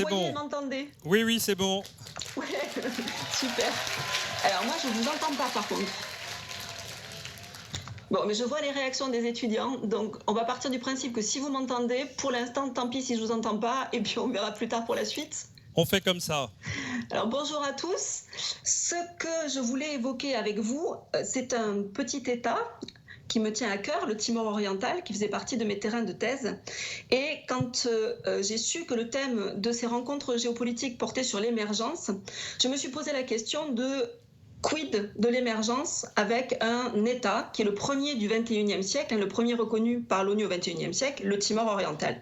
c'est bon. M'entendez? Oui, oui, c'est bon. Ouais, super. Alors moi, je vous entends pas par contre. Bon, mais je vois les réactions des étudiants, donc on va partir du principe que si vous m'entendez, pour l'instant, tant pis si je vous entends pas, et puis on verra plus tard pour la suite. On fait comme ça. Alors bonjour à tous. Ce que je voulais évoquer avec vous, c'est un petit État qui me tient à cœur, le Timor oriental, qui faisait partie de mes terrains de thèse. Et quand j'ai su que le thème de ces rencontres géopolitiques portait sur l'émergence, je me suis posé la question de quid de l'émergence avec un État qui est le premier du XXIe siècle, le premier reconnu par l'ONU au XXIe siècle, le Timor oriental.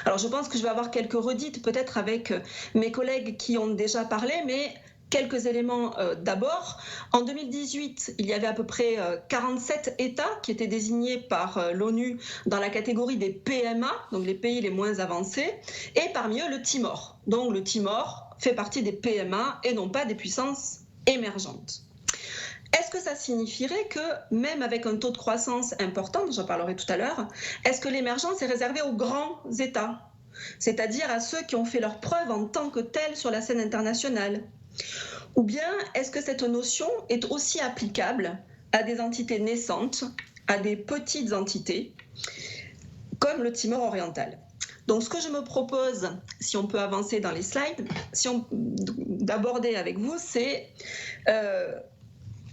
Alors je pense que je vais avoir quelques redites peut-être avec mes collègues qui ont déjà parlé, mais quelques éléments d'abord. En 2018, il y avait à peu près 47 États qui étaient désignés par l'ONU dans la catégorie des PMA, donc les pays les moins avancés, et parmi eux le Timor. Donc le Timor fait partie des PMA et non pas des puissances émergentes. Est-ce que ça signifierait que, même avec un taux de croissance important, j'en parlerai tout à l'heure, est-ce que l'émergence est réservée aux grands États, c'est-à-dire à ceux qui ont fait leurs preuves en tant que tels sur la scène internationale? Ou bien est-ce que cette notion est aussi applicable à des entités naissantes, à des petites entités, comme le Timor oriental? Donc ce que je me propose, si on peut avancer dans les slides, d'aborder avec vous, c'est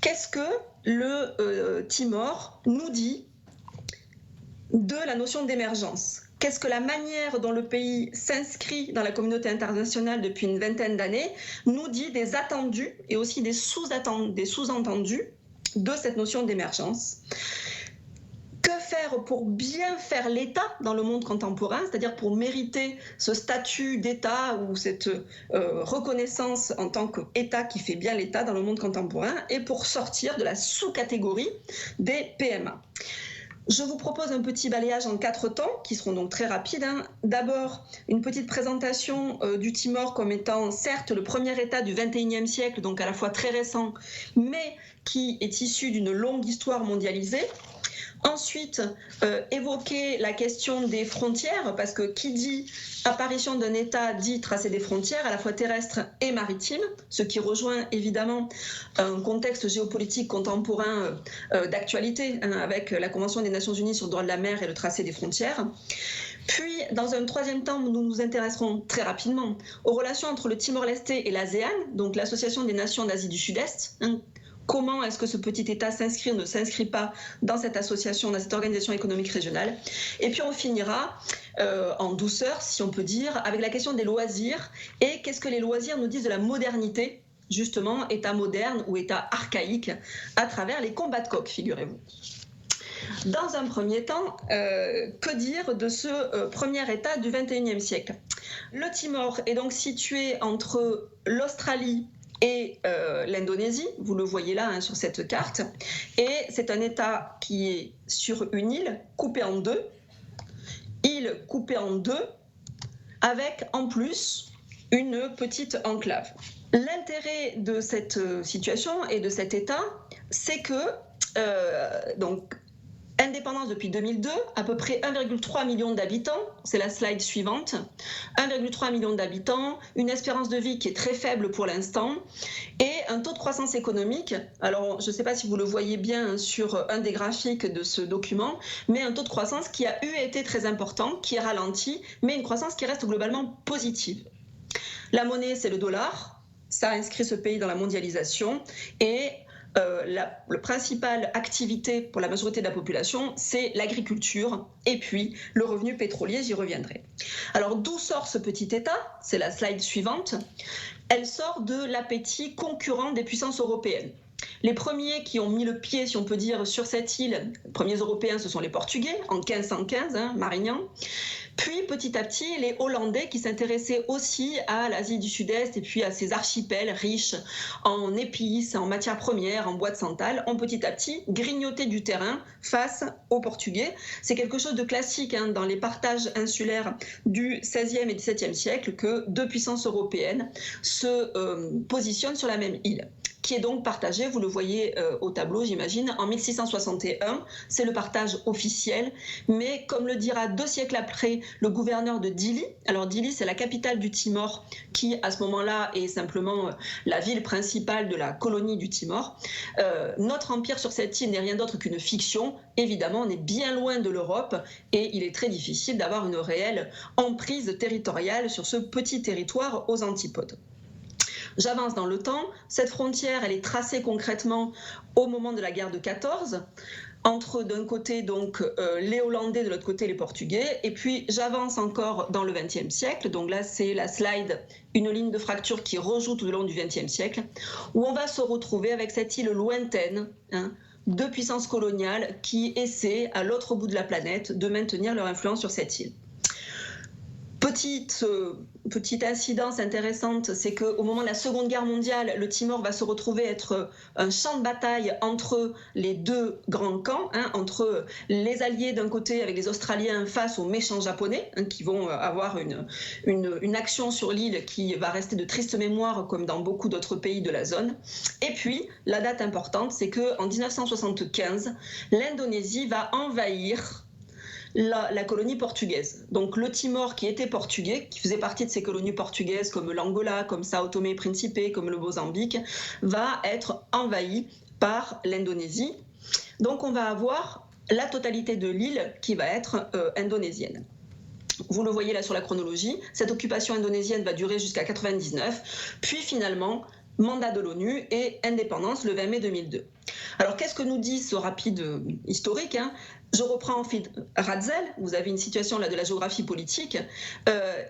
qu'est-ce que le Timor nous dit de la notion d'émergence? Qu'est-ce que la manière dont le pays s'inscrit dans la communauté internationale depuis une vingtaine d'années nous dit des attendus et aussi des sous-entendus de cette notion d'émergence? Que faire pour bien faire l'État dans le monde contemporain, c'est-à-dire pour mériter ce statut d'État ou cette reconnaissance en tant qu'État qui fait bien l'État dans le monde contemporain, et pour sortir de la sous-catégorie des PMA? Je vous propose un petit balayage en 4 temps, qui seront donc très rapides. D'abord, une petite présentation du Timor comme étant certes le premier État du XXIe siècle, donc à la fois très récent, mais qui est issu d'une longue histoire mondialisée. Ensuite, évoquer la question des frontières, parce que qui dit apparition d'un État dit tracer des frontières à la fois terrestres et maritimes, ce qui rejoint évidemment un contexte géopolitique contemporain d'actualité, avec la Convention des Nations Unies sur le droit de la mer et le tracé des frontières. Puis, dans un troisième temps, nous nous intéresserons très rapidement aux relations entre le Timor-Leste et l'ASEAN, donc l'Association des Nations d'Asie du Sud-Est. Comment est-ce que ce petit État s'inscrit ou ne s'inscrit pas dans cette association, dans cette organisation économique régionale? Et puis on finira en douceur, si on peut dire, avec la question des loisirs et qu'est-ce que les loisirs nous disent de la modernité, justement, État moderne ou État archaïque, à travers les combats de coqs, figurez-vous. Dans un premier temps, que dire de ce premier État du XXIe siècle? Le Timor est donc situé entre l'Australie et l'Indonésie, vous le voyez là sur cette carte, et c'est un État qui est sur une île coupée en deux, avec en plus une petite enclave. L'intérêt de cette situation et de cet État, c'est que donc indépendance depuis 2002, à peu près 1,3 million d'habitants, c'est la slide suivante, 1,3 million d'habitants, une espérance de vie qui est très faible pour l'instant, et un taux de croissance économique, alors je ne sais pas si vous le voyez bien sur un des graphiques de ce document, mais un taux de croissance qui a été très important, qui est ralenti, mais une croissance qui reste globalement positive. La monnaie, c'est le dollar, ça inscrit ce pays dans la mondialisation, et la principale activité pour la majorité de la population, c'est l'agriculture et puis le revenu pétrolier, j'y reviendrai. Alors d'où sort ce petit État? C'est la slide suivante. Elle sort de l'appétit concurrent des puissances européennes. Les premiers qui ont mis le pied, si on peut dire, sur cette île, les premiers Européens, ce sont les Portugais, en 1515, Marignan. Puis, petit à petit, les Hollandais qui s'intéressaient aussi à l'Asie du Sud-Est et puis à ces archipels riches en épices, en matières premières, en bois de santal, ont petit à petit grignoté du terrain face aux Portugais. C'est quelque chose de classique dans les partages insulaires du XVIe et XVIIe siècle que deux puissances européennes se positionnent sur la même île, qui est donc partagé, vous le voyez au tableau, j'imagine, en 1661. C'est le partage officiel, mais comme le dira 2 siècles après le gouverneur de Dili. Alors Dili, c'est la capitale du Timor, qui à ce moment-là est simplement la ville principale de la colonie du Timor. Notre empire sur cette île n'est rien d'autre qu'une fiction. Évidemment, on est bien loin de l'Europe et il est très difficile d'avoir une réelle emprise territoriale sur ce petit territoire aux antipodes. J'avance dans le temps. Cette frontière, elle est tracée concrètement au moment de la guerre de 14, entre d'un côté donc les Hollandais, de l'autre côté les Portugais. Et puis j'avance encore dans le XXe siècle. Donc là, c'est la slide, une ligne de fracture qui rejoue tout au long du XXe siècle, où on va se retrouver avec cette île lointaine, de puissances coloniales qui essaient, à l'autre bout de la planète, de maintenir leur influence sur cette île. Petite incidence intéressante, c'est qu'au moment de la Seconde Guerre mondiale, le Timor va se retrouver être un champ de bataille entre les deux grands camps, entre les Alliés d'un côté avec les Australiens face aux méchants Japonais, qui vont avoir une action sur l'île qui va rester de triste mémoire comme dans beaucoup d'autres pays de la zone. Et puis, la date importante, c'est qu'en 1975, l'Indonésie va envahir la colonie portugaise. Donc le Timor, qui était portugais, qui faisait partie de ces colonies portugaises comme l'Angola, comme Sao Tomé et Principe, comme le Mozambique, va être envahi par l'Indonésie. Donc on va avoir la totalité de l'île qui va être indonésienne. Vous le voyez là sur la chronologie, cette occupation indonésienne va durer jusqu'à 1999, puis finalement mandat de l'ONU et indépendance le 20 mai 2002. Alors qu'est-ce que nous dit ce rapide historique ? Je reprends en fait Ratzel, vous avez une situation là de la géographie politique,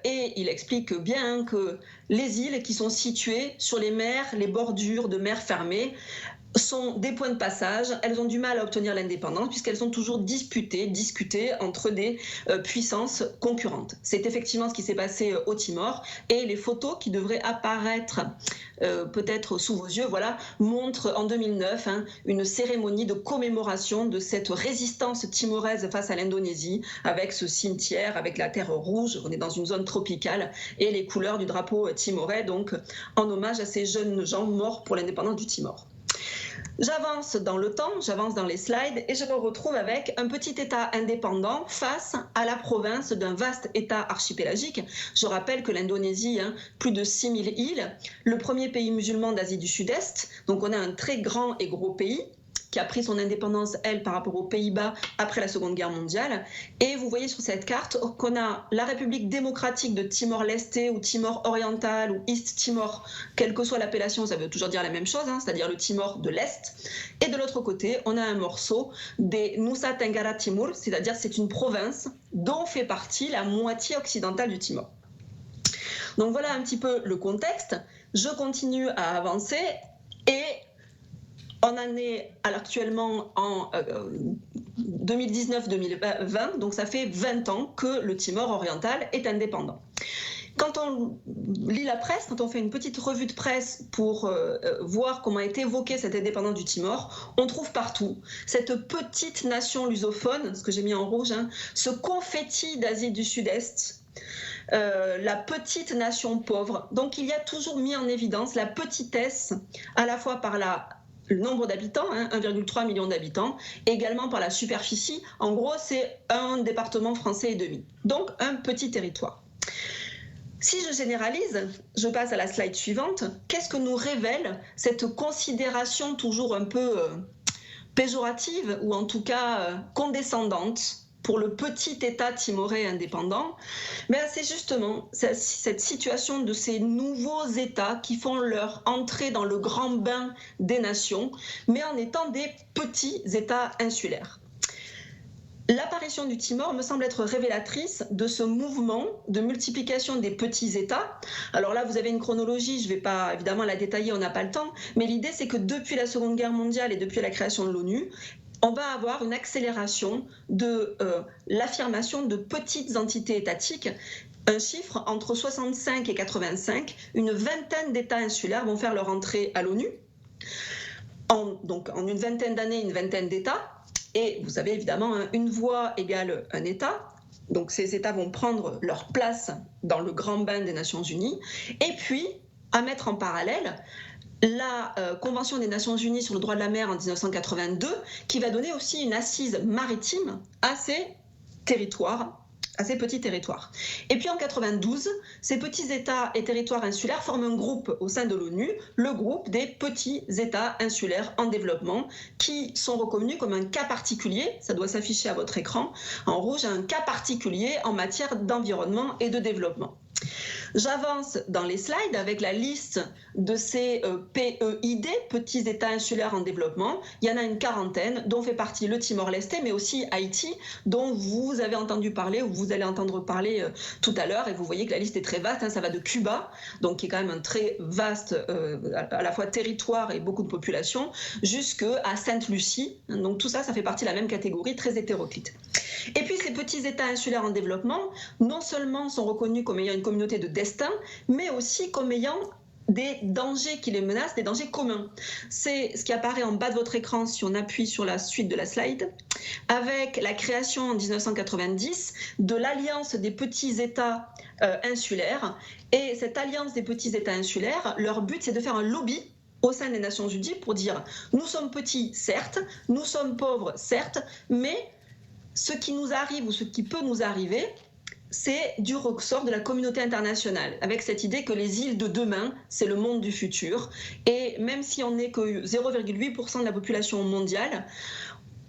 et il explique bien que les îles qui sont situées sur les mers, les bordures de mers fermées, sont des points de passage. Elles ont du mal à obtenir l'indépendance puisqu'elles sont toujours discutées entre des puissances concurrentes. C'est effectivement ce qui s'est passé au Timor, et les photos qui devraient apparaître peut-être sous vos yeux, montrent en 2009 une cérémonie de commémoration de cette résistance timoraise face à l'Indonésie, avec ce cimetière, avec la terre rouge, on est dans une zone tropicale, et les couleurs du drapeau timorais, donc en hommage à ces jeunes gens morts pour l'indépendance du Timor. J'avance dans le temps, j'avance dans les slides et je me retrouve avec un petit État indépendant face à la province d'un vaste État archipélagique. Je rappelle que l'Indonésie, plus de 6000 îles, le premier pays musulman d'Asie du Sud-Est, donc on a un très grand et gros pays qui a pris son indépendance, elle, par rapport aux Pays-Bas après la Seconde Guerre mondiale. Et vous voyez sur cette carte qu'on a la République démocratique de Timor-Leste ou Timor oriental ou East Timor, quelle que soit l'appellation, ça veut toujours dire la même chose, c'est-à-dire le Timor de l'Est. Et de l'autre côté, on a un morceau des Nusa Tenggara Timur, c'est-à-dire c'est une province dont fait partie la moitié occidentale du Timor. Donc voilà un petit peu le contexte. Je continue à avancer et on en est actuellement en 2019-2020, donc ça fait 20 ans que le Timor oriental est indépendant. Quand on lit la presse, quand on fait une petite revue de presse pour voir comment est évoquée cette indépendance du Timor, on trouve partout cette petite nation lusophone, ce que j'ai mis en rouge, ce confetti d'Asie du Sud-Est, la petite nation pauvre. Donc il y a toujours mis en évidence la petitesse, à la fois par le nombre d'habitants, 1,3 million d'habitants, et également par la superficie. En gros, c'est un département français et demi. Donc, un petit territoire. Si je généralise, je passe à la slide suivante. Qu'est-ce que nous révèle cette considération toujours un peu péjorative, ou en tout cas condescendante, pour le petit État timorais indépendant? C'est justement cette situation de ces nouveaux États qui font leur entrée dans le grand bain des nations, mais en étant des petits États insulaires. L'apparition du Timor me semble être révélatrice de ce mouvement de multiplication des petits États. Alors là, vous avez une chronologie, je ne vais pas évidemment la détailler, on n'a pas le temps, mais l'idée c'est que depuis la Seconde Guerre mondiale et depuis la création de l'ONU, on va avoir une accélération de l'affirmation de petites entités étatiques. Un chiffre, entre 65 et 85, une vingtaine d'États insulaires vont faire leur entrée à l'ONU. Donc en une vingtaine d'années, une vingtaine d'États. Et vous savez évidemment, une voix égale un État. Donc ces États vont prendre leur place dans le grand bain des Nations Unies. Et puis, à mettre en parallèle, la Convention des Nations Unies sur le droit de la mer en 1982, qui va donner aussi une assise maritime à ces territoires à ces petits territoires. Et puis en 92, ces petits États et territoires insulaires forment un groupe au sein de l'ONU, le groupe des petits États insulaires en développement, qui sont reconnus comme un cas particulier, ça doit s'afficher à votre écran, en rouge, un cas particulier en matière d'environnement et de développement. J'avance dans les slides avec la liste de ces PEID, petits États insulaires en développement. Il y en a une quarantaine, dont fait partie le Timor-Leste, mais aussi Haïti, dont vous avez entendu parler, ou vous allez entendre parler tout à l'heure. Et vous voyez que la liste est très vaste, hein, ça va de Cuba, donc qui est quand même un très vaste, à la fois territoire et beaucoup de population, jusqu'à Sainte-Lucie. Donc tout ça, ça fait partie de la même catégorie, très hétéroclite. Et puis ces petits États insulaires en développement, non seulement sont reconnus comme ayant une communauté de destin, mais aussi comme ayant des dangers qui les menacent, des dangers communs. C'est ce qui apparaît en bas de votre écran si on appuie sur la suite de la slide, avec la création en 1990 de l'Alliance des petits États insulaires. Et cette Alliance des petits États insulaires, leur but c'est de faire un lobby au sein des Nations Unies pour dire nous sommes petits, certes, nous sommes pauvres, certes, mais ce qui nous arrive ou ce qui peut nous arriver, c'est du ressort de la communauté internationale, avec cette idée que les îles de demain, c'est le monde du futur. Et même si on n'est que 0,8% de la population mondiale,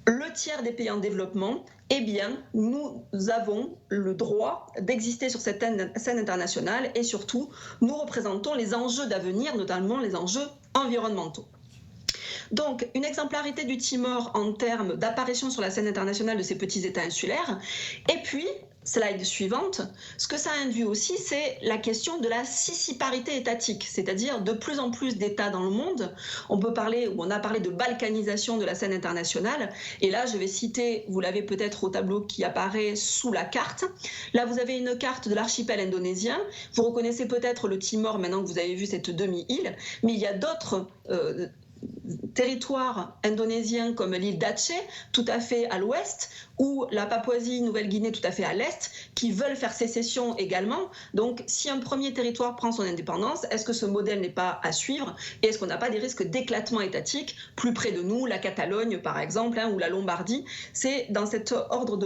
le tiers des pays en développement, eh bien, nous avons le droit d'exister sur cette scène internationale et surtout, nous représentons les enjeux d'avenir, notamment les enjeux environnementaux. Donc, une exemplarité du Timor en termes d'apparition sur la scène internationale de ces petits États insulaires. Et puis, slide suivante, ce que ça induit aussi, c'est la question de la sissiparité étatique, c'est-à-dire de plus en plus d'États dans le monde. On peut parler, ou on a parlé de balkanisation de la scène internationale. Et là, je vais citer, vous l'avez peut-être au tableau qui apparaît sous la carte. Là, vous avez une carte de l'archipel indonésien. Vous reconnaissez peut-être le Timor maintenant que vous avez vu cette demi-île, mais il y a d'autres territoires indonésiens comme l'île d'Aceh, tout à fait à l'ouest, ou la Papouasie-Nouvelle-Guinée tout à fait à l'est, qui veulent faire sécession également. Donc, si un premier territoire prend son indépendance, est-ce que ce modèle n'est pas à suivre? Et est-ce qu'on n'a pas des risques d'éclatement étatique plus près de nous, la Catalogne par exemple, hein, ou la Lombardie? C'est dans cet ordre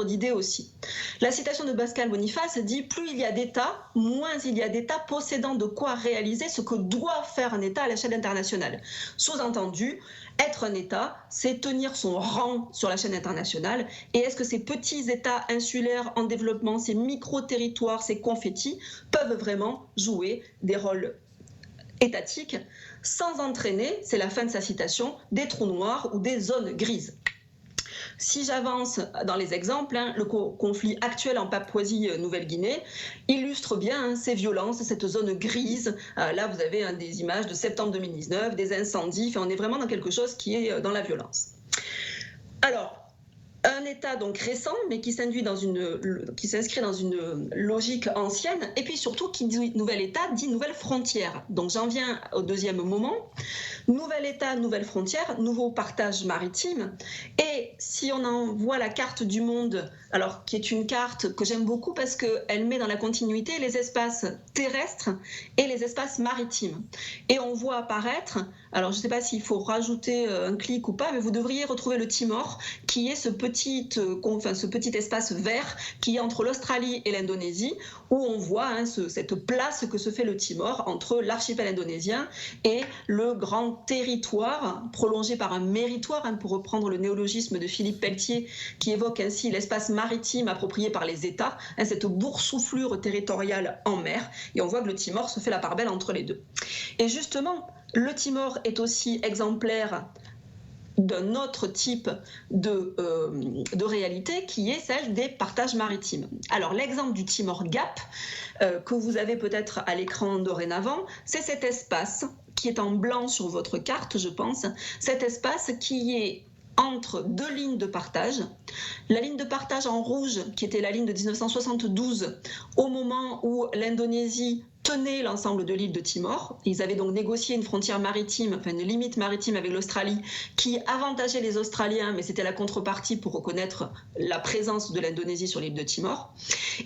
d'idées aussi. La citation de Pascal Boniface dit « Plus il y a d'États, moins il y a d'États possédant de quoi réaliser ce que doit faire un État à l'échelle internationale. » Sous-entendu, être un État, c'est tenir son rang sur la chaîne internationale. Et est-ce que ces petits États insulaires en développement, ces micro-territoires, ces confettis, peuvent vraiment jouer des rôles étatiques sans entraîner, c'est la fin de sa citation, des trous noirs ou des zones grises? Si j'avance dans les exemples, hein, le conflit actuel en Papouasie-Nouvelle-Guinée illustre bien ces violences, cette zone grise. Là, vous avez des images de septembre 2019, des incendies. Enfin, on est vraiment dans quelque chose qui est dans la violence. Alors, un État donc récent, mais qui s'inscrit dans une logique ancienne, et puis surtout qui dit nouvel État dit nouvelle frontière. Donc j'en viens au deuxième moment. Nouvel État, nouvelle frontière, nouveau partage maritime. Et si on en voit la carte du monde, alors qui est une carte que j'aime beaucoup parce qu'elle met dans la continuité les espaces terrestres et les espaces maritimes. Et on voit apparaître, alors je ne sais pas s'il faut rajouter un clic ou pas, mais vous devriez retrouver le Timor, qui est ce petit espace vert qui est entre l'Australie et l'Indonésie, où on voit cette place que se fait le Timor entre l'archipel indonésien et le grand territoire prolongé par un méritoire, pour reprendre le néologisme de Philippe Pelletier, qui évoque ainsi l'espace maritime approprié par les États, cette boursouflure territoriale en mer. Et on voit que le Timor se fait la part belle entre les deux. Et justement, le Timor est aussi exemplaire d'un autre type de réalité qui est celle des partages maritimes. Alors l'exemple du Timor Gap que vous avez peut-être à l'écran dorénavant, c'est cet espace qui est en blanc sur votre carte, je pense, cet espace qui est entre deux lignes de partage. La ligne de partage en rouge, qui était la ligne de 1972, au moment où l'Indonésie tenait l'ensemble de l'île de Timor. Ils avaient donc négocié une frontière maritime, enfin une limite maritime avec l'Australie, qui avantageait les Australiens, mais c'était la contrepartie pour reconnaître la présence de l'Indonésie sur l'île de Timor.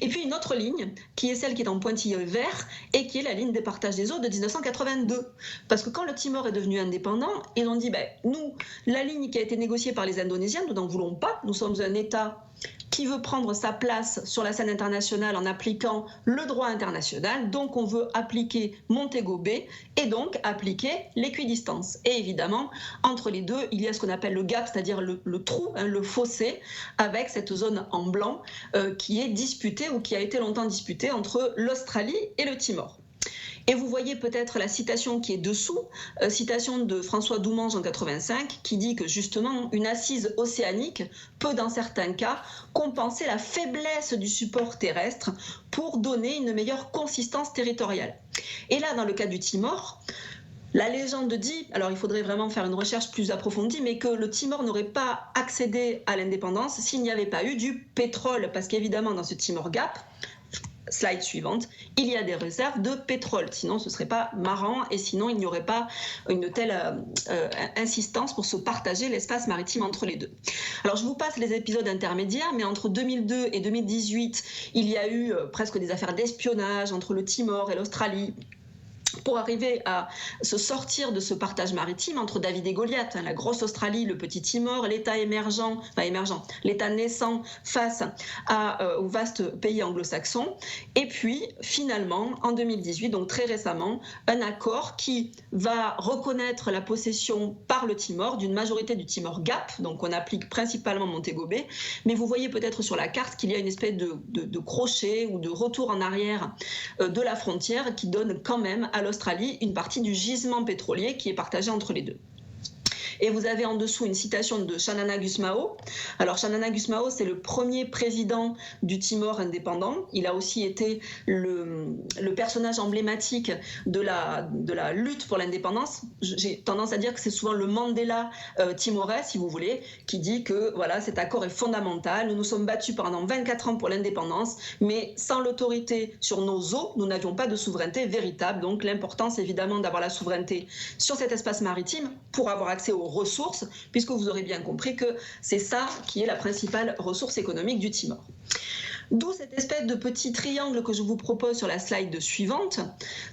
Et puis une autre ligne, qui est celle qui est en pointillé vert, et qui est la ligne des partages des eaux de 1982. Parce que quand le Timor est devenu indépendant, ils ont dit, nous, la ligne qui a été négociée par les Indonésiens, nous n'en voulons pas, nous sommes un État qui veut prendre sa place sur la scène internationale en appliquant le droit international. Donc on veut appliquer Montego Bay et donc appliquer l'équidistance. Et évidemment, entre les deux, il y a ce qu'on appelle le gap, c'est-à-dire le trou, le fossé, avec cette zone en blanc qui est disputée ou qui a été longtemps disputée entre l'Australie et le Timor. Et vous voyez peut-être la citation qui est dessous, citation de François Doumange en 85, qui dit que justement une assise océanique peut dans certains cas compenser la faiblesse du support terrestre pour donner une meilleure consistance territoriale. Et là, dans le cas du Timor, la légende dit, alors il faudrait vraiment faire une recherche plus approfondie, mais que le Timor n'aurait pas accédé à l'indépendance s'il n'y avait pas eu du pétrole, parce qu'évidemment dans ce Timor Gap, slide suivante, il y a des réserves de pétrole. Sinon, ce ne serait pas marrant et sinon, il n'y aurait pas une telle insistance pour se partager l'espace maritime entre les deux. Alors, je vous passe les épisodes intermédiaires, mais entre 2002 et 2018, il y a eu presque des affaires d'espionnage entre le Timor et l'Australie, pour arriver à se sortir de ce partage maritime entre David et Goliath, la grosse Australie, le petit Timor, l'État l'État naissant face au vaste pays anglo-saxon. Et puis, finalement, en 2018, donc très récemment, un accord qui va reconnaître la possession par le Timor d'une majorité du Timor Gap, donc on applique principalement Montego Bay, mais vous voyez peut-être sur la carte qu'il y a une espèce de crochet ou de retour en arrière de la frontière qui donne quand même à l'Australie une partie du gisement pétrolier qui est partagé entre les deux. Et vous avez en dessous une citation de Xanana Gusmao. Alors Xanana Gusmao, c'est le premier président du Timor indépendant. Il a aussi été le personnage emblématique de la lutte pour l'indépendance. J'ai tendance à dire que c'est souvent le Mandela timorais, si vous voulez, qui dit que voilà, cet accord est fondamental. Nous nous sommes battus pendant 24 ans pour l'indépendance, mais sans l'autorité sur nos eaux, nous n'avions pas de souveraineté véritable. Donc l'importance évidemment d'avoir la souveraineté sur cet espace maritime pour avoir accès aux ressources, puisque vous aurez bien compris que c'est ça qui est la principale ressource économique du Timor. D'où cette espèce de petit triangle que je vous propose sur la slide suivante,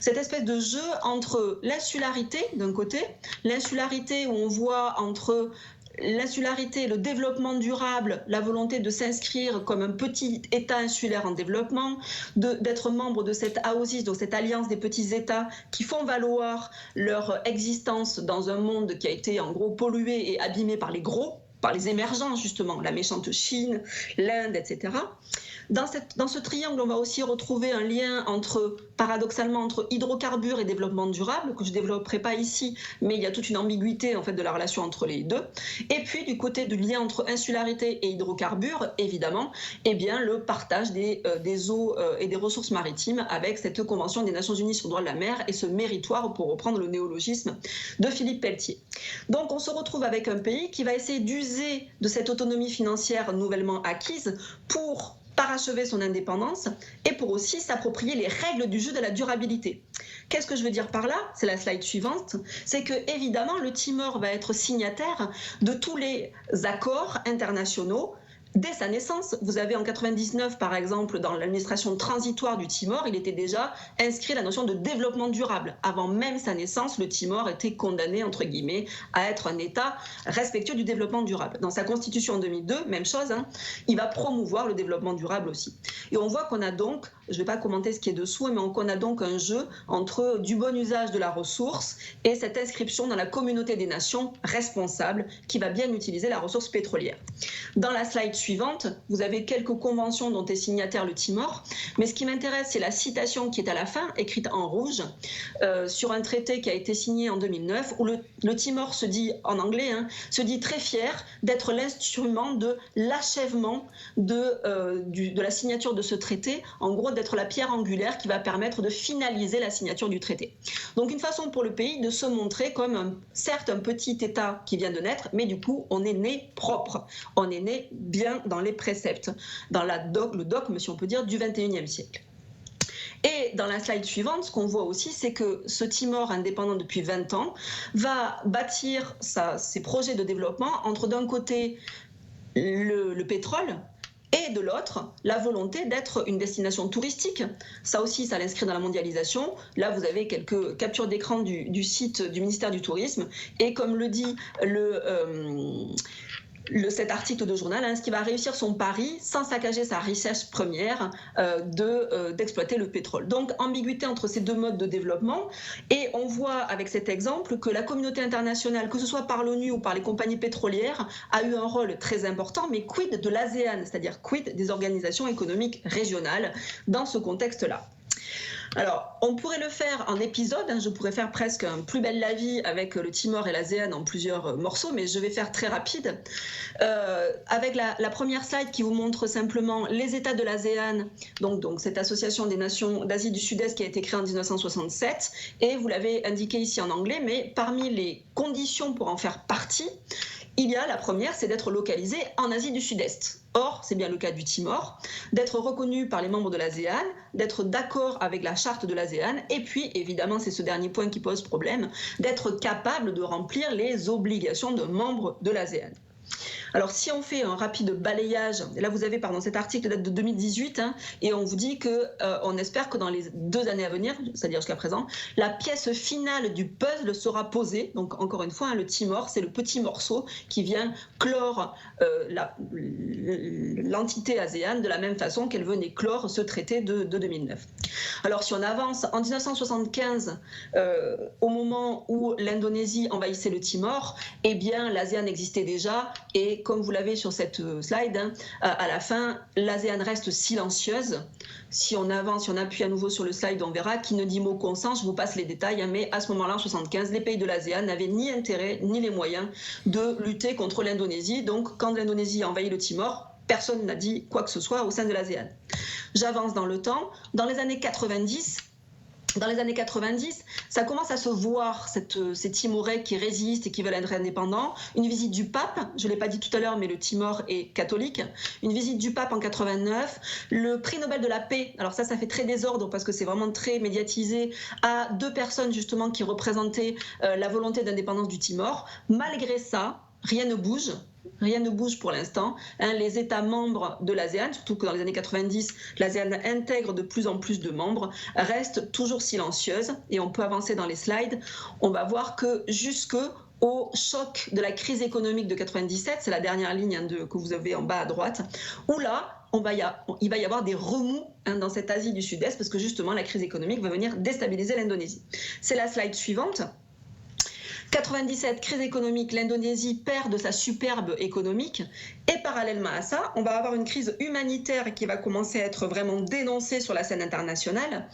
cette espèce de jeu entre l'insularité d'un côté, l'insularité où on voit entre l'insularité, le développement durable, la volonté de s'inscrire comme un petit État insulaire en développement, d'être membre de cette AOSIS, donc cette alliance des petits États qui font valoir leur existence dans un monde qui a été en gros pollué et abîmé par les gros, par les émergents justement, la méchante Chine, l'Inde, etc. Dans ce triangle, on va aussi retrouver un lien paradoxalement entre hydrocarbures et développement durable, que je ne développerai pas ici, mais il y a toute une ambiguïté en fait de la relation entre les deux. Et puis du côté du lien entre insularité et hydrocarbures, évidemment, eh bien, le partage des eaux et des ressources maritimes avec cette Convention des Nations Unies sur le droit de la mer et ce méritoire, pour reprendre le néologisme de Philippe Pelletier. Donc on se retrouve avec un pays qui va essayer d'user de cette autonomie financière nouvellement acquise pour parachever son indépendance et pour aussi s'approprier les règles du jeu de la durabilité. Qu'est-ce que je veux dire par là ? C'est la slide suivante. C'est que évidemment le Timor va être signataire de tous les accords internationaux. Dès sa naissance, vous avez en 99 par exemple dans l'administration transitoire du Timor, il était déjà inscrit la notion de développement durable. Avant même sa naissance, le Timor était condamné entre guillemets à être un État respectueux du développement durable. Dans sa constitution en 2002, même chose, il va promouvoir le développement durable aussi. Et on voit qu'on a donc, je ne vais pas commenter ce qui est dessous, mais qu'on a donc un jeu entre du bon usage de la ressource et cette inscription dans la communauté des nations responsables qui va bien utiliser la ressource pétrolière. Dans la slide suivante, vous avez quelques conventions dont est signataire le Timor, mais ce qui m'intéresse, c'est la citation qui est à la fin, écrite en rouge, sur un traité qui a été signé en 2009, où le Timor se dit, en anglais, se dit très fier d'être l'instrument de l'achèvement de la signature de ce traité, en gros d'être la pierre angulaire qui va permettre de finaliser la signature du traité. Donc une façon pour le pays de se montrer comme certes un petit État qui vient de naître, mais du coup on est né propre, on est né bien dans les préceptes, dans le dogme, si on peut dire, du XXIe siècle. Et dans la slide suivante, ce qu'on voit aussi, c'est que ce Timor indépendant depuis 20 ans va bâtir ses projets de développement entre d'un côté le pétrole, et de l'autre, la volonté d'être une destination touristique. Ça aussi, ça l'inscrit dans la mondialisation. Là, vous avez quelques captures d'écran du site du ministère du Tourisme. Et comme le dit cet article de journal, qui va réussir son pari sans saccager sa richesse première d'exploiter le pétrole. Donc ambiguïté entre ces deux modes de développement, et on voit avec cet exemple que la communauté internationale, que ce soit par l'ONU ou par les compagnies pétrolières, a eu un rôle très important, mais quid de l'ASEAN, c'est-à-dire quid des organisations économiques régionales dans ce contexte-là. Alors, on pourrait le faire en épisode, je pourrais faire presque un Plus belle la vie avec le Timor et l'ASEAN en plusieurs morceaux, mais je vais faire très rapide. Avec la première slide qui vous montre simplement les États de l'ASEAN, donc cette association des nations d'Asie du Sud-Est qui a été créée en 1967, et vous l'avez indiqué ici en anglais, mais parmi les conditions pour en faire partie, il y a la première, c'est d'être localisé en Asie du Sud-Est. Or, c'est bien le cas du Timor, d'être reconnu par les membres de l'ASEAN, d'être d'accord avec la charte de l'ASEAN, et puis, évidemment, c'est ce dernier point qui pose problème, d'être capable de remplir les obligations de membres de l'ASEAN. Alors, si on fait un rapide balayage, et là vous avez, cet article date de 2018, et on vous dit qu'on espère que dans les 2 années à venir, c'est-à-dire jusqu'à présent, la pièce finale du puzzle sera posée. Donc, encore une fois, le Timor, c'est le petit morceau qui vient clore l'entité ASEAN de la même façon qu'elle venait clore ce traité de 2009. Alors, si on avance, en 1975, au moment où l'Indonésie envahissait le Timor, eh bien, l'ASEAN existait déjà, et comme vous l'avez sur cette slide, à la fin, l'ASEAN reste silencieuse. Si on avance, si on appuie à nouveau sur le slide, on verra qui ne dit mot consent, je vous passe les détails, mais à ce moment-là, en 1975, les pays de l'ASEAN n'avaient ni intérêt ni les moyens de lutter contre l'Indonésie. Donc, quand l'Indonésie a envahi le Timor, personne n'a dit quoi que ce soit au sein de l'ASEAN. J'avance dans le temps. Dans les années 90, ça commence à se voir, ces Timorais qui résistent et qui veulent être indépendants. Une visite du pape, je ne l'ai pas dit tout à l'heure, mais le Timor est catholique. Une visite du pape en 89. Le prix Nobel de la paix, alors ça fait très désordre parce que c'est vraiment très médiatisé, à 2 personnes justement qui représentaient la volonté d'indépendance du Timor. Malgré ça, rien ne bouge. Rien ne bouge pour l'instant. Les États membres de l'ASEAN, surtout que dans les années 90, l'ASEAN intègre de plus en plus de membres, restent toujours silencieuses. Et on peut avancer dans les slides. On va voir que jusqu'au choc de la crise économique de 97, c'est la dernière ligne que vous avez en bas à droite, où là, il va y avoir des remous dans cette Asie du Sud-Est, parce que justement, la crise économique va venir déstabiliser l'Indonésie. C'est la slide suivante. 97, crise économique, l'Indonésie perd de sa superbe économique, et parallèlement à ça, on va avoir une crise humanitaire qui va commencer à être vraiment dénoncée sur la scène internationale,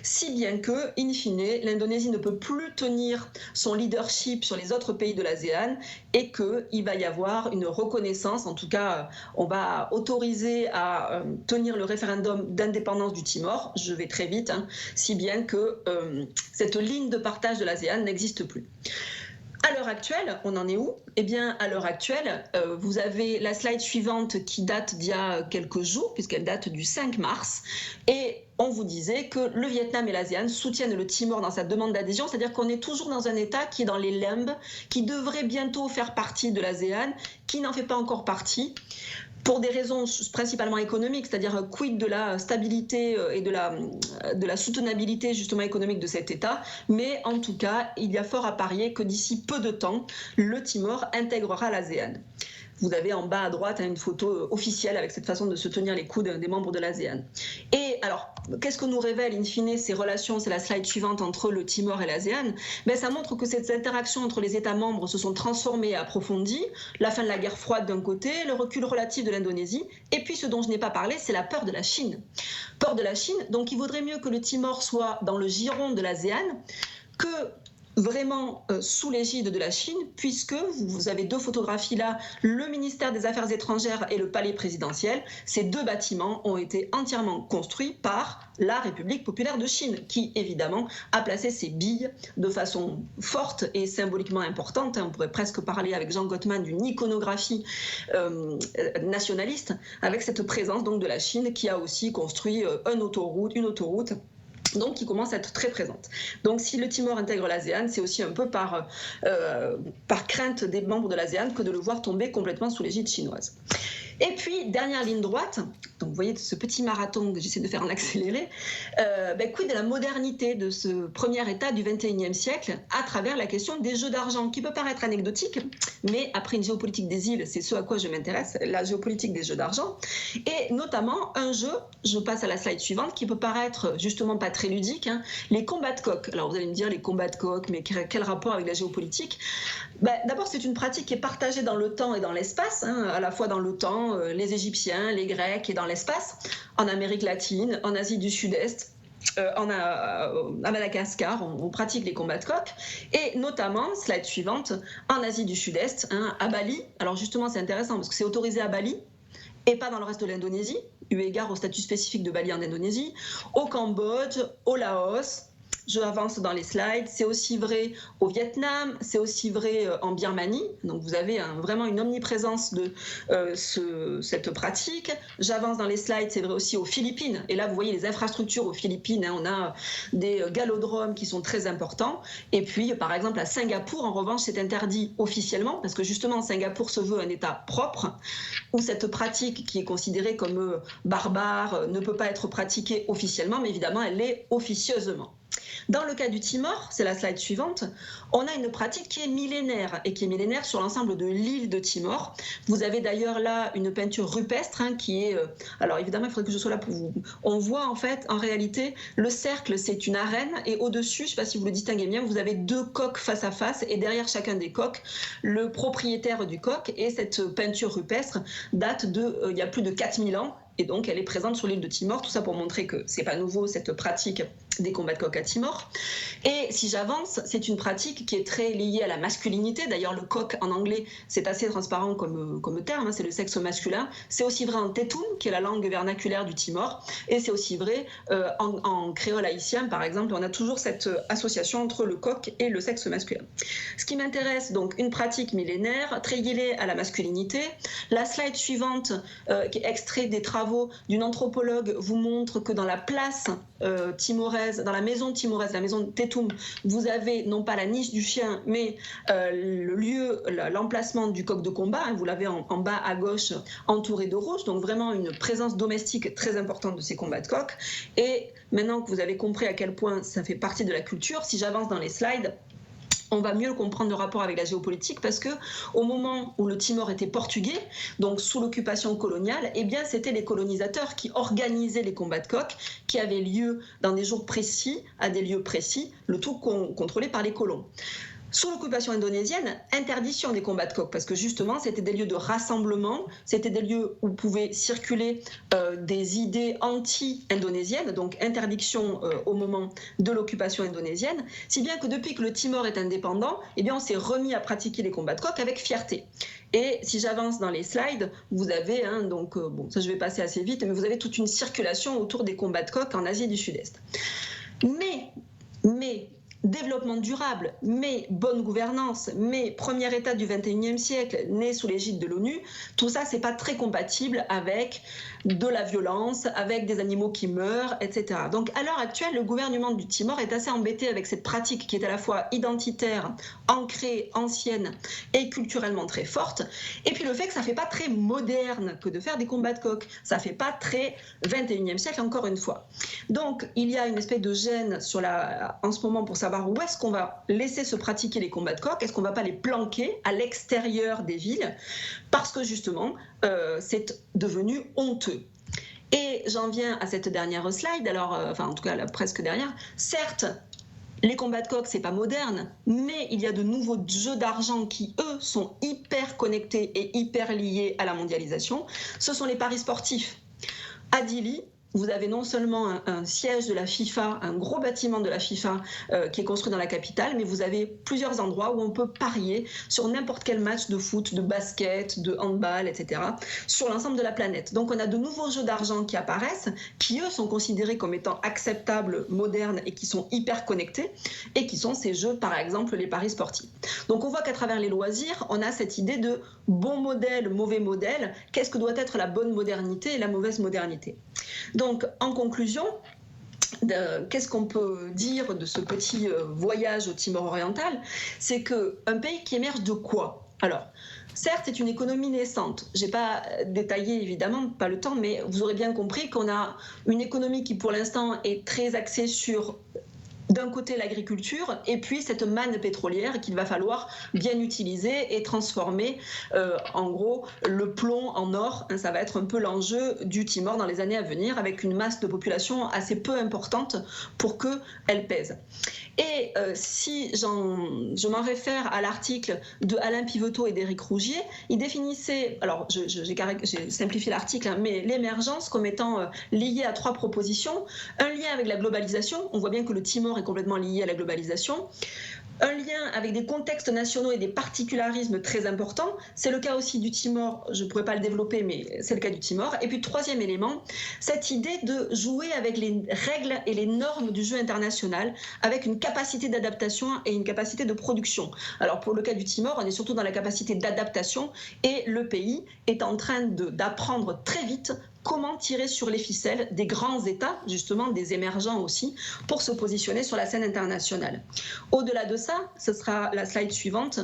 si bien que, in fine, l'Indonésie ne peut plus tenir son leadership sur les autres pays de l'ASEAN, et qu'il va y avoir une reconnaissance, en tout cas, on va autoriser à tenir le référendum d'indépendance du Timor, je vais très vite, si bien que cette ligne de partage de l'ASEAN n'existe plus. À l'heure actuelle, on en est où ? Eh bien, à l'heure actuelle, vous avez la slide suivante qui date d'il y a quelques jours, puisqu'elle date du 5 mars, et on vous disait que le Vietnam et l'ASEAN soutiennent le Timor dans sa demande d'adhésion, c'est-à-dire qu'on est toujours dans un État qui est dans les limbes, qui devrait bientôt faire partie de l'ASEAN, qui n'en fait pas encore partie, pour des raisons principalement économiques, c'est-à-dire quid de la stabilité et de la soutenabilité justement économique de cet État, mais en tout cas, il y a fort à parier que d'ici peu de temps, le Timor intégrera l'ASEAN. Vous avez en bas à droite une photo officielle avec cette façon de se tenir les coudes des membres de l'ASEAN. Et alors, qu'est-ce que nous révèle in fine ces relations, c'est la slide suivante, entre le Timor et l'ASEAN ? Ça montre que ces interactions entre les États membres se sont transformées et approfondies, la fin de la guerre froide d'un côté, le recul relatif de l'Indonésie, et puis ce dont je n'ai pas parlé, c'est la peur de la Chine. Peur de la Chine, donc il vaudrait mieux que le Timor soit dans le giron de l'ASEAN que vraiment sous l'égide de la Chine, puisque vous avez 2 photographies là, le ministère des Affaires étrangères et le palais présidentiel. Ces 2 bâtiments ont été entièrement construits par la République populaire de Chine, qui évidemment a placé ses billes de façon forte et symboliquement importante. On pourrait presque parler avec Jean Gottman d'une iconographie nationaliste, avec cette présence donc de la Chine qui a aussi construit une autoroute, donc qui commence à être très présente. Donc si le Timor intègre l'ASEAN, c'est aussi un peu par crainte des membres de l'ASEAN que de le voir tomber complètement sous l'égide chinoise. Et puis, dernière ligne droite, donc vous voyez ce petit marathon que j'essaie de faire en accéléré, quid de la modernité de ce premier état du XXIe siècle à travers la question des jeux d'argent, qui peut paraître anecdotique, mais après une géopolitique des îles, c'est ce à quoi je m'intéresse, la géopolitique des jeux d'argent, et notamment un jeu, je passe à la slide suivante, qui peut paraître justement pas très ludique, les combats de coq. Alors vous allez me dire, les combats de coq, mais quel rapport avec la géopolitique? D'abord, c'est une pratique qui est partagée dans le temps et dans l'espace, à la fois dans le temps, les Égyptiens, les Grecs, et dans l'espace, en Amérique latine, en Asie du Sud-Est, à Madagascar, on pratique les combats de coq, et notamment, slide suivante, en Asie du Sud-Est, à Bali. Alors justement, c'est intéressant parce que c'est autorisé à Bali, et pas dans le reste de l'Indonésie, eu égard au statut spécifique de Bali en Indonésie, au Cambodge, au Laos. Je avance dans les slides. C'est aussi vrai au Vietnam, c'est aussi vrai en Birmanie. Donc vous avez vraiment une omniprésence de cette pratique. J'avance dans les slides, c'est vrai aussi aux Philippines. Et là, vous voyez les infrastructures aux Philippines. On a des galodromes qui sont très importants. Et puis, par exemple, à Singapour, en revanche, c'est interdit officiellement, parce que justement, Singapour se veut un État propre, où cette pratique qui est considérée comme barbare ne peut pas être pratiquée officiellement, mais évidemment, elle l'est officieusement. Dans le cas du Timor, c'est la slide suivante, on a une pratique qui est millénaire et qui est millénaire sur l'ensemble de l'île de Timor. Vous avez d'ailleurs là une peinture rupestre qui est... alors évidemment, il faudrait que je sois là pour vous. On voit en fait, en réalité, le cercle, c'est une arène et au-dessus, je ne sais pas si vous le distinguez bien, vous avez deux coqs face à face et derrière chacun des coqs, le propriétaire du coq. Et cette peinture rupestre date de il y a plus de 4000 ans. Et donc, elle est présente sur l'île de Timor. Tout ça pour montrer que c'est pas nouveau, cette pratique des combats de coq à Timor. Et si j'avance, c'est une pratique qui est très liée à la masculinité. D'ailleurs, le coq en anglais, c'est assez transparent comme terme, c'est le sexe masculin. C'est aussi vrai en Tetun, qui est la langue vernaculaire du Timor. Et c'est aussi vrai en créole haïtien, par exemple. On a toujours cette association entre le coq et le sexe masculin. Ce qui m'intéresse, donc, une pratique millénaire, très liée à la masculinité. La slide suivante, qui est extrait des travaux d'une anthropologue, vous montre que dans la place timoraise, dans la maison timoraise, la maison de Tetun, vous avez non pas la niche du chien, mais le lieu, l'emplacement du coq de combat. Vous l'avez en bas à gauche, entouré de roches, donc vraiment une présence domestique très importante de ces combats de coq. Et maintenant que vous avez compris à quel point ça fait partie de la culture, si j'avance dans les slides, on va mieux comprendre le rapport avec la géopolitique, parce que au moment où le Timor était portugais, donc sous l'occupation coloniale, eh bien c'était les colonisateurs qui organisaient les combats de coq, qui avaient lieu dans des jours précis, à des lieux précis, le tout contrôlé par les colons. Sous l'occupation indonésienne, interdiction des combats de coq, parce que justement, c'était des lieux de rassemblement, c'était des lieux où pouvaient circuler des idées anti-indonésiennes, donc interdiction au moment de l'occupation indonésienne, si bien que depuis que le Timor est indépendant, eh bien, on s'est remis à pratiquer les combats de coq avec fierté. Et si j'avance dans les slides, vous avez, bon, ça je vais passer assez vite, mais vous avez toute une circulation autour des combats de coq en Asie du Sud-Est. Mais développement durable, mais bonne gouvernance, mais premier état du XXIe siècle, né sous l'égide de l'ONU, tout ça, c'est pas très compatible avec de la violence, avec des animaux qui meurent, etc. Donc, à l'heure actuelle, le gouvernement du Timor est assez embêté avec cette pratique qui est à la fois identitaire, ancrée, ancienne et culturellement très forte. Et puis le fait que ça fait pas très moderne que de faire des combats de coq. Ça fait pas très XXIe siècle, encore une fois. Donc, il y a une espèce de gêne en ce moment pour savoir où est-ce qu'on va laisser se pratiquer les combats de coq. Est-ce qu'on ne va pas les planquer à l'extérieur des villes? Parce que justement, c'est devenu honteux. Et j'en viens à cette dernière slide, en tout cas la presque dernière. Certes, les combats de coq, c'est pas moderne, mais il y a de nouveaux jeux d'argent qui, eux, sont hyper connectés et hyper liés à la mondialisation. Ce sont les paris sportifs. À Dili, vous avez non seulement un siège de la FIFA, un gros bâtiment de la FIFA qui est construit dans la capitale, mais vous avez plusieurs endroits où on peut parier sur n'importe quel match de foot, de basket, de handball, etc., sur l'ensemble de la planète. Donc on a de nouveaux jeux d'argent qui apparaissent, qui eux sont considérés comme étant acceptables, modernes et qui sont hyper connectés, et qui sont ces jeux, par exemple, les paris sportifs. Donc on voit qu'à travers les loisirs, on a cette idée de bon modèle, mauvais modèle, qu'est-ce que doit être la bonne modernité et la mauvaise modernité. Donc, en conclusion, qu'est-ce qu'on peut dire de ce petit voyage au Timor oriental? C'est qu'un pays qui émerge de quoi? Alors, Certes, c'est une économie naissante. Je n'ai pas détaillé, évidemment, pas le temps, mais vous aurez bien compris qu'on a une économie qui, pour l'instant, est très axée sur, d'un côté, l'agriculture, et puis cette manne pétrolière qu'il va falloir bien utiliser et transformer, en gros, le plomb en or. Ça va être un peu l'enjeu du Timor dans les années à venir, avec une masse de population assez peu importante pour qu'elle pèse. Et si je m'en réfère à l'article de Alain Pivoteau et d'Éric Rougier, ils définissaient, alors j'ai simplifié l'article, hein, mais l'émergence comme étant liée à 3 propositions. Un lien avec la globalisation, on voit bien que le Timor est complètement lié à la globalisation. Un lien avec des contextes nationaux et des particularismes très importants. C'est le cas aussi du Timor, je ne pourrais pas le développer, mais c'est le cas du Timor. Et puis, troisième élément, cette idée de jouer avec les règles et les normes du jeu international, avec une capacité d'adaptation et une capacité de production. Alors, pour le cas du Timor, on est surtout dans la capacité d'adaptation, et le pays est en train d'apprendre très vite comment tirer sur les ficelles des grands États, justement des émergents aussi, pour se positionner sur la scène internationale. Au-delà de ça, ce sera la slide suivante,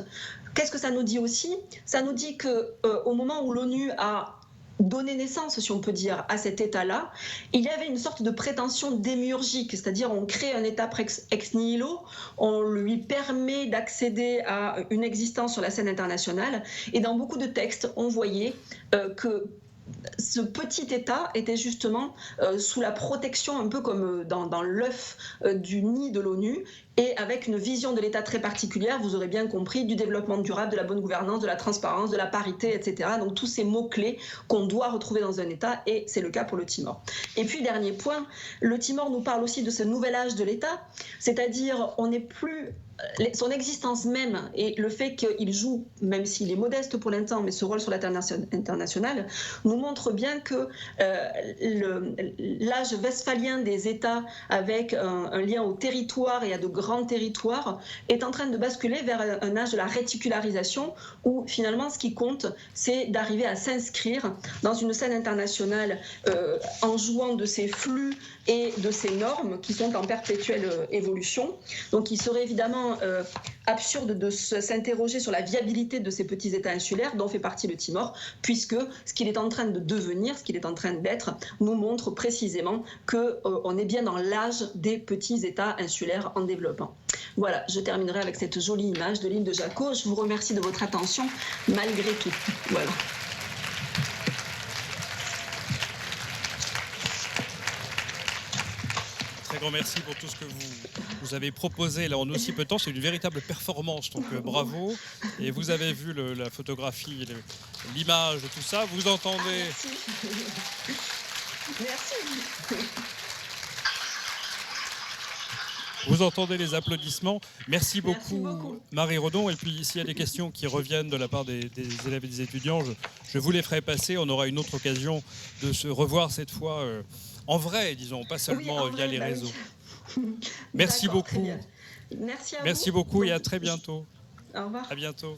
qu'est-ce que ça nous dit aussi? Ça nous dit qu'au moment où l'ONU a donné naissance, si on peut dire, à cet État-là, il y avait une sorte de prétention démiurgique, c'est-à-dire on crée un État ex nihilo, on lui permet d'accéder à une existence sur la scène internationale, et dans beaucoup de textes, on voyait que ce petit État était justement sous la protection, un peu comme dans l'œuf du nid de l'ONU, et avec une vision de l'État très particulière, vous aurez bien compris, du développement durable, de la bonne gouvernance, de la transparence, de la parité, etc. Donc tous ces mots-clés qu'on doit retrouver dans un État, et c'est le cas pour le Timor. Et puis, dernier point, le Timor nous parle aussi de ce nouvel âge de l'État, c'est-à-dire on n'est plus... Son existence même et le fait qu'il joue, même s'il est modeste pour l'instant, mais ce rôle sur l'international, nous montre bien que l'âge westphalien des États avec un lien au territoire et à de grands territoires est en train de basculer vers un âge de la réticularisation où finalement ce qui compte, c'est d'arriver à s'inscrire dans une scène internationale en jouant de ces flux et de ces normes qui sont en perpétuelle évolution. Donc il serait évidemment absurde de s'interroger sur la viabilité de ces petits États insulaires dont fait partie le Timor, puisque ce qu'il est en train de devenir, ce qu'il est en train d'être, nous montre précisément qu'on est bien dans l'âge des petits États insulaires en développement. Voilà, je terminerai avec cette jolie image de l'île de Jaco. Je vous remercie de votre attention, malgré tout. Voilà. Très grand merci pour tout ce que vous avez proposé là en aussi peu de temps. C'est une véritable performance, donc bravo. Et vous avez vu la photographie, l'image, tout ça. Vous entendez... Merci. Merci. Vous entendez les applaudissements. Merci beaucoup, Marie Redon. Et puis, s'il y a des questions qui reviennent de la part des élèves et des étudiants, je vous les ferai passer. On aura une autre occasion de se revoir cette fois en vrai, disons, pas seulement via les réseaux. Oui. Merci beaucoup. Merci à vous. Merci beaucoup et à très bientôt. Au revoir. À bientôt.